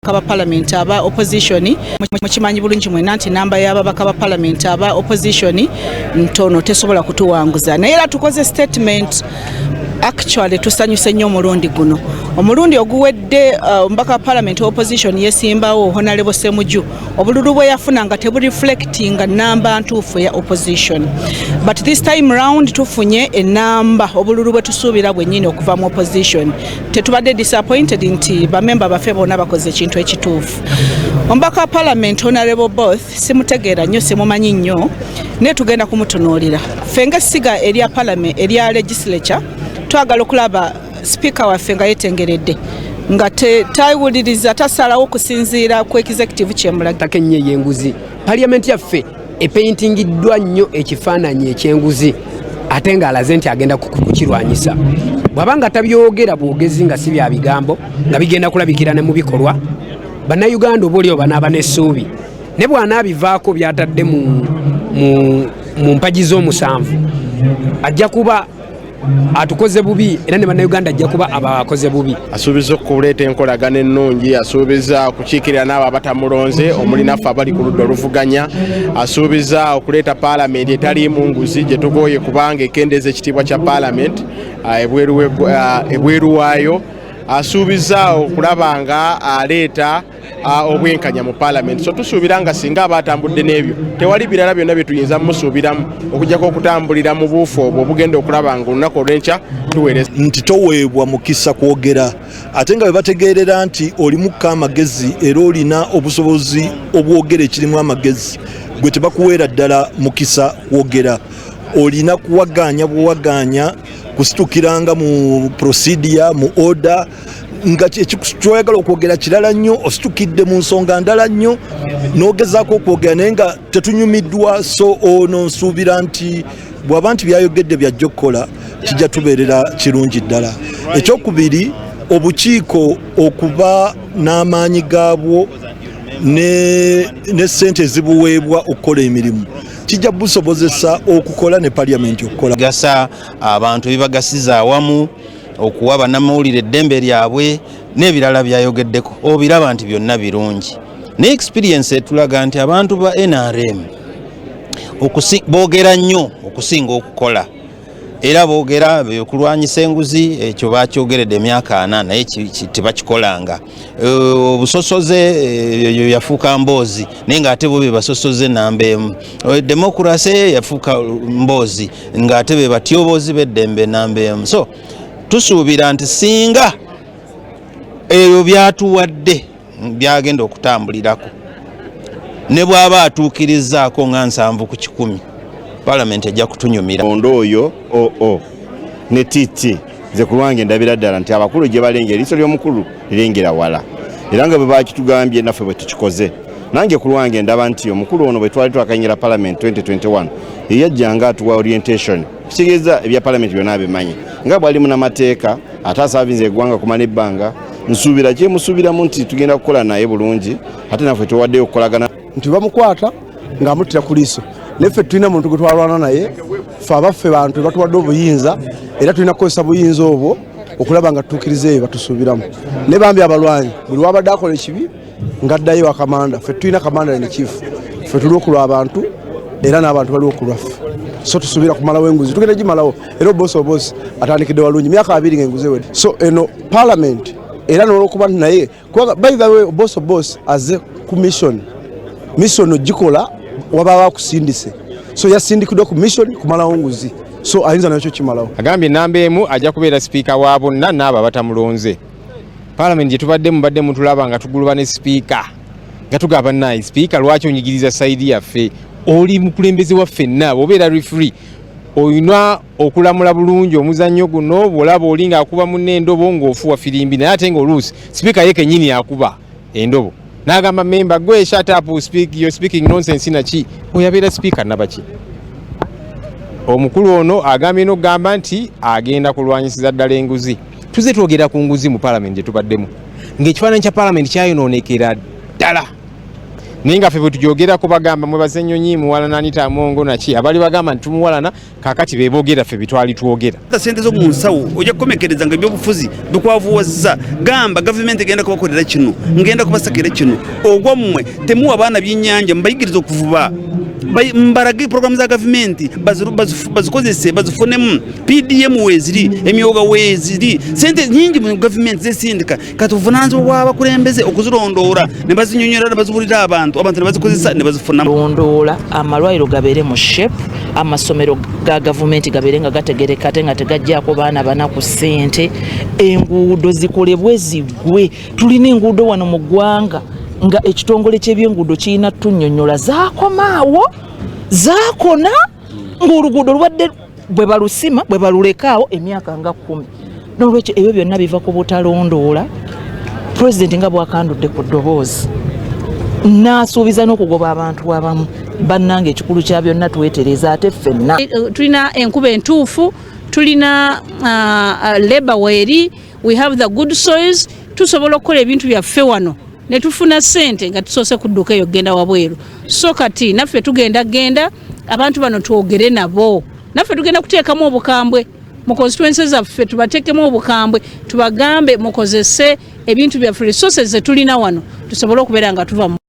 Kaba parliament aba opposition mukimanyi bulungi mwena nti namba y'ababaka ba parliament aba opposition ntono tesobola kutuwanguza naye era tukoze statement actually tusanyuse nnyo omulundi guno omulundi oguwedde mbaka parliament opposition yesimbawo Honorable Ssemujju obululu bwe yafuna nga tebu reflecting namba ntuufu ya opposition but this time round tufunye enamba obululu bwe tusuubira bwennyini okuva mu opposition tetubadde disappointed nti bamemba baffe bonna bakoze ekintu ekituufu ombaka parliament Honorable Both simutegeera nnyo simumanyi nnyo naye tugenda kumutunuulira fenga essiga erya parliament erya legislature twagala okulaba speaker waffe nga yetengeredde nga tayawuliriza tasalawo okusinziira ku executive kyemulaga kenye yenguzi parliament yaffe epaintingiddwa nnyo ekifaananyi ekyenguzi ate nga alaze nti agenda kukirwanyisa bw'abanga tabyogera bwogezi nga si bya bigambo nga bigenda kulabikira ne mu bikolwa bannayuganda obaolio banaaba n'essuubi ne bw'anaabivaako byatadde mu mpagi z'omusanvu ajja kuba atukoze bubi era ne bannayuganda ajja kuba abakoze bubi asuubiza okuleeta enkolagana ennungi asuubiza okukiikirira n'abo abatamulonze omuli naffe abali ku ludda oluvuganya asuubiza okuleeta paalamenti etaliimu nguzi gye tugoye kubanga ekendeeza ekitiibwa kya paalamenti ebweru waayo asuubiza okulaba nga aleeta obwenkanya mu paalamenti so tusuubira nga singa abatambudde n'ebyo tewali birala byonna bye tuyinza musuubiramu okujjako okutambulira mu buufu obwo obugenda okulaba nga olunaku olw'enkya tuweereza nti toweebwa mukisa kwogera ate nga bwe bategeerera nti olimukko amagezi era olina obusobozi obwogera ekirimu amagezi gwe tebakuweera ddala mukisa kwogera olina kuwaganya bwewaganya kusitukiranga mu procedure mu order nga kyoyagala okwogera kirala nnyo ositukidde mu nsonga ndala nnyo n'ogezaako okwogera naye nga tetunyumiddwa so ono nsuubira nti bw'aba nti byayogedde byajja okukola kijja tubeerera kirungi ddala ekyokubiri obukiiko okuba n'amaanyi gaabwo ne ssente ezibuweebwa okukola emirimu kijja busobozesa okukola ne parliament okukola gasa abantu bibagasiza awamu okuwa bannamawulire eddembe lyabwe n'ebirala byayogeddeko obiraba nti byonna birungi ne experience etulaga nti abantu ba NRM boogera nnyo okusinga okukola era boogera okulwanyisa enguzi ekyo bakyogeredde emyaka 4 naye tebakikolanga obusosoze yafuuka mboozi naye ng'ate bo be basosoze namba emu demokrasi yafuuka mboozi ng'ate be batyoboozi b'eddembe namba emu so tusuubira nti singa ebyo byatuwadde byagenda okutambulirako ne bw'aba atuukirizaako nga 7 ku 100 Parliament ejja kutunyumira ondo oyo ne titi ze kulwange ndabira ddala nti abakulu gye balengera eriiso ly'omukulu lirengera wala era nga bwe bakitugambye naffe bwe tukikoze nange kulwange ndaba nti omukulu ono bwe twali twakanyira Parliament 2021 eyajjanga atuwa orientation kitegeeza ebya Parliament byonna abimanyi nga bwali munamateeka ate asaavinze eggwanga kumala ebbanga nsuubira kyemusuubiramu nti tugenda kukola naye bulungi ate naffe tuwaddeyo okukolagana nti bamukwata ng'amuttira ku liiso neffe tulina muntu gwe twalwana naye ffe abaffe bantu batuwadde obuyinza era tulina kukozesa buyinza obwo okulaba nga tutuukiriza ebyo batusuubiramu ne bambi abalwanyi buli wabadde akola ekibi ng'addayo wakamanda ffe tulina kamanda ne chief ffe tuli okulwa abantu era n'abantu bali okulwaffe so tusuubira kumalawo enguzi tugenda gimalawo era obosi atandikidde walungi myaka 2 ng'enguzi ewedde so eno parliament era n'olwokuba nti naye by the way obosi aze ku mission ogikola waba wakusindise so yasindikiddwa ku mission kumalawo nguzi so ayinza nakyo kimalawo agambye namba emu ajja kubeera sipiika wa bonna n'abo abatamulonze parliament gye tubadde mutulaba nga tuguluba ne sipiika nga tugamba naye sipiika lwaki onyigiriza sayidi yaffe oli mukulembeze waffe nnaabo obeera refree olina okulamula bulungi omuzannyo guno bw'olaba oli ng'akuba munne endobo ng'ofuwa firimbi naye ate ng'oluusi sipiika ye kennyini akuba endobo n'agamba memba gwe shut up you're speaking nonsense naki oyabeera speaker nabaki omukulu ono agambye n'okugamba nti agenda kulwanyisiza ddala enguzi tuze twogera ku nguzi mu parliament gye tubaddemu ng'ekifaananyi kya parliament kyayonoonekera ddala ninga ffe bwe tujogerako bagamba mwebaze Nnyonyi Muwalana Anita Mongo naki abali bagamba nti tumuwalana kakati beeboogera ffe bitwali twogera sente zo mu nsawo ojja kukomekereza nga ebyobufuzi bikwavuwazza gamba gavumenti egenda kubakolera kino ngenda kubasakira kino ogwa mmwe temuwa abaana byennyanja mubayigiriza okuvuba mbarage programu za gavumenti bazikozese bazifunemu PDM weziri emyoga weziri sente nyingi mu gavumenti zesindika katuvunanzo w'abakulembeze okuzirondoora ne bazinyonyola bazibulira abantu ne bazikozesa ne bazifuna londola amalwaliro gabeere mu shape amasomero ga gavumenti gabeere nga gategereka ate nga tegajjako baana banaku sente enguudo zikolebwe zigwe tulina enguudo wano mu ggwanga nga ekitongole ky'ebyenguudo kirina tunnyonnyola zaakomaawo zaakona ng'oluguudo lubadde bwe balusima bwe balulekaawo emyaka nga 10 n'olwekyo ebyo byonna biva ku butalondoola pulezidenti nga bwakandudde ku ddoboozi n'asuubiza n'okugoba abantu abamu bannange ekikulu kya byonna twetereza ate ffenna tulina enkuba entuufu tulina labor weeri we have the good soils tusobola okukola ebintu byaffe wano ne tufuna sente nga tusoose kudduka eyo genda wabweru so kati naffe genda abantu bano twogere nabo naffe tugenda kuteekamu obukambwe mu constituencies zaffe tubateekemu obukambwe tubagambe mukozese ebintu byaffe resources ze tulina wano tusobole okubeera nga tuva